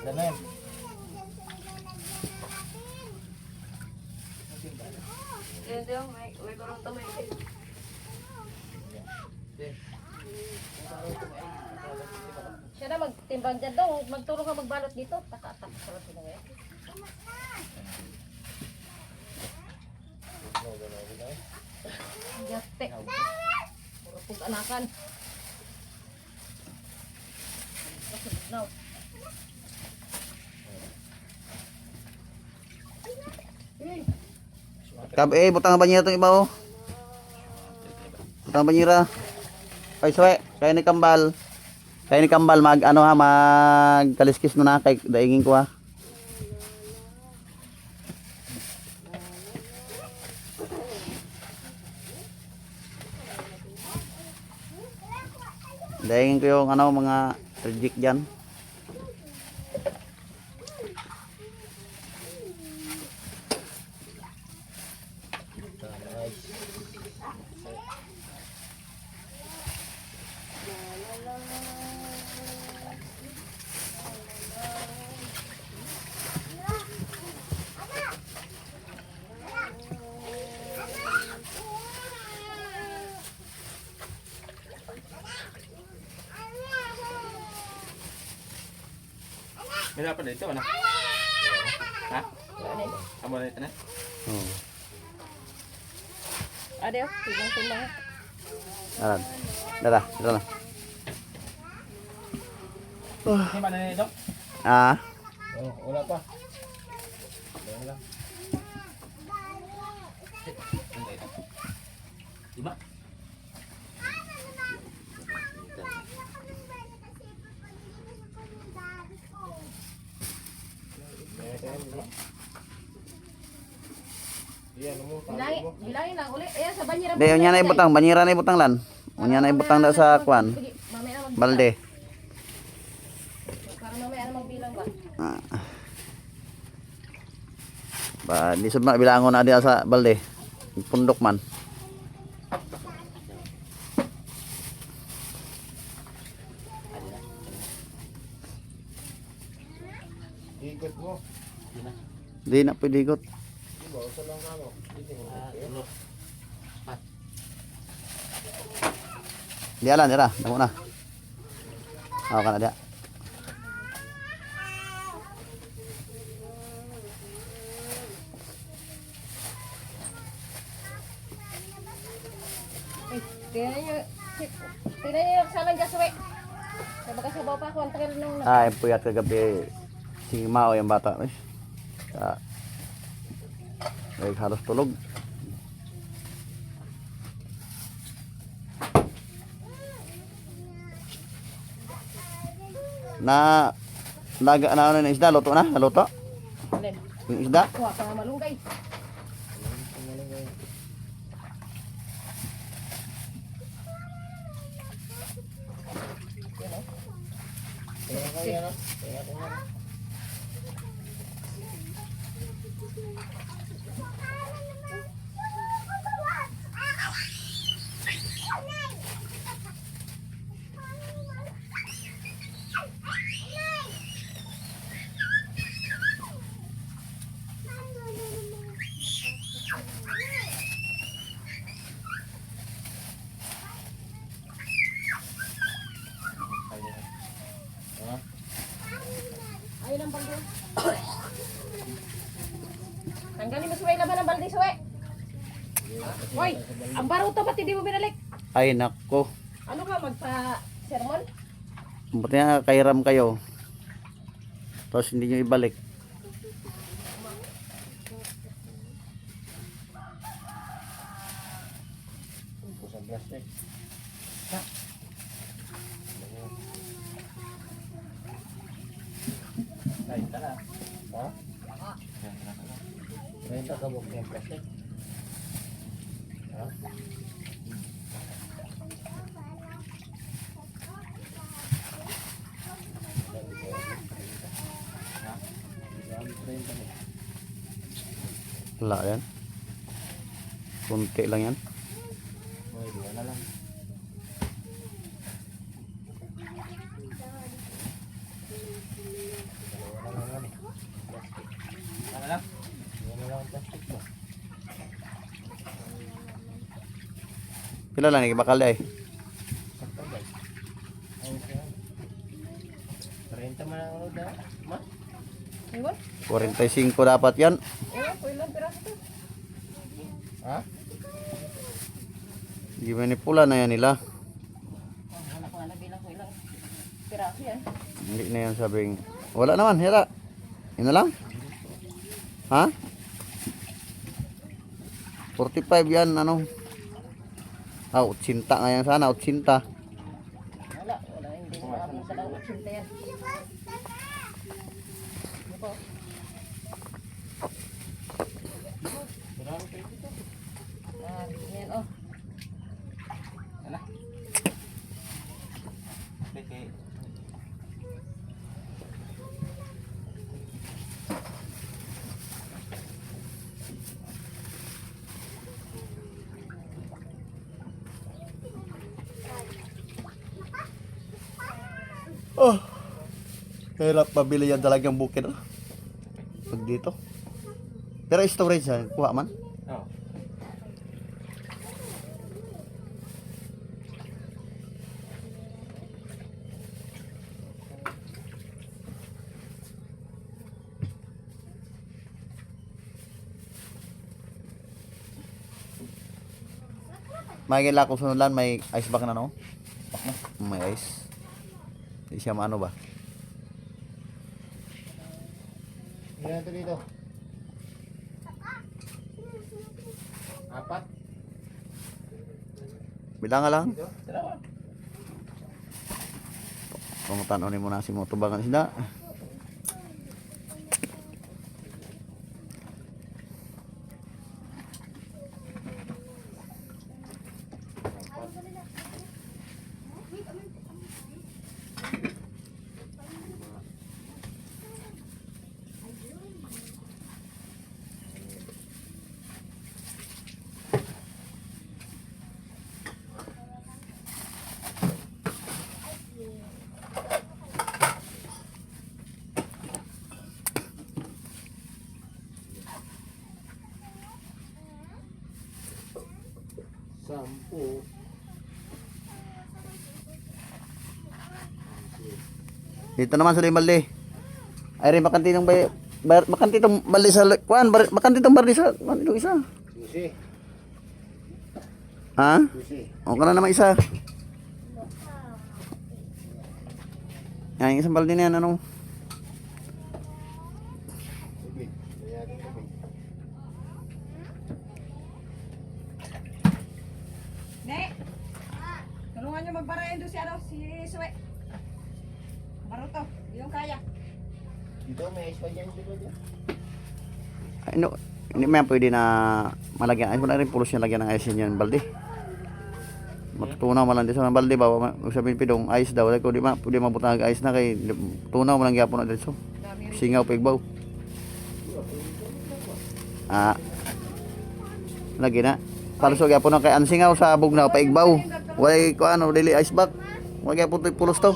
Damen. May kurang tamay. Siya na magtimbang dyan daw. Magtulong ka magbalot dito. Taka-atak sa lang sinawin. Yate. Puro pag-anakan. Now. Butang banyera itong iba oh. Butang banyera. Kay suwe, kay ni Kambal. Kay ni Kambal mag ano ha, mag kaliskis no na kay daingin ko ha. Daingin ko yung ano mga reject diyan. May dapat dito ano? Ha? Amo na ito na? Oh. Adeo, timbang-timbang. Aran. Dara, dara. Hindi man na ito? Ah. Oh, wala pa. Wala lang. Diba? Bilangin lang uli. Ayan sa banyera. Di, unya na ibutang, banyera na ibutang lan. Unya na ibutang na sa kwan. Balde. Para mamaya na magbilang ba? Ba, di sud man bilangon na dia sa balde. Pundok man. Ikot mo. Di na pwede ikot. Dia lan, dira, namo na. Aw kana dia. Tingnan niyo sa lang gaswe. Sabaga sa baba ko ang trail nung Ay, puyat kagabi. Si Mao yung bata. Ay, halos tulog. Na ano na isda, luto na? Naluto? alin. Yung isda? Kuha pa nga malunggay. Ayun ang balde. Tanggalin mo suway laban ang balde suway. Hoy, ang baruto pati di mo binalik. Ay, nako. Ano ka magpa-sermon? Buti nga kairam kayo. Tapos hindi nyo ibalik. Pusang plastic. Ay, tara. Ha? Renta ka buong yung plastic. Ha? Wala yan. Kunti lang yan. May dua na lang. Pila lang ni bakal day. Sakto guys. Ayun siya. 30 man ang uda. Ma? Iwan? 45 dapat yan. Ewan ko ilang piraso to. Ha? Hindi ba ni pula na yan nila. Wala ko na nabilang ko ilang piraso yan. Hindi na yan sabing, wala naman, hira. Yun na lang. Ha? 45 yan, ano? 80 nga yan sana, 80. Wala, hindi mo makakita ng 80 yan. Ano po? Marami kayo dito. Yan oh. Ano? Okay. Oh, hirap mabili yan talagang bukid. Oh. Pag dito. Pero storage yan, kuha man. Oh. Magiging kung sunod lang, may ice back na no? May ice. Hindi siya maano ba? Ilan ito dito? 4? Bilang nga lang. Dito? Dalawa. Pangutanon mo na si mo tubangan isda. Sampu. Dito naman sa Limalde. Ay rin makanti ng makanti tong balde sa kuan, makanti tong balde sa itong isa. Susi. Ha? Susi. O kana naman isa. Ay, isang balde na yan, ano? Tubig. Ayan, tubig. Ne! Tulungan niyo magbarayan doon si ano, si Suwe. Baro to, yung kaya. Dito may ice pa dyan. Dito dyan. Ay, no, hindi man pwede na malagyan. Ay, wala rin pulos niya lagyan ng ice yan, balde. Matutunaw man lang din sa balde ba? Sabihin pidong ice daw. Ko di ma, pwede mabutang ice na kay tunaw man lang gyapon na dito. Dami rin. Singaw pigbaw. Ah. Lagi na. Palusog gyapon na kay ansingaw sa bugnaw paigbaw. Walay ko ano dili ice back. Wala gyapon toy pulos to.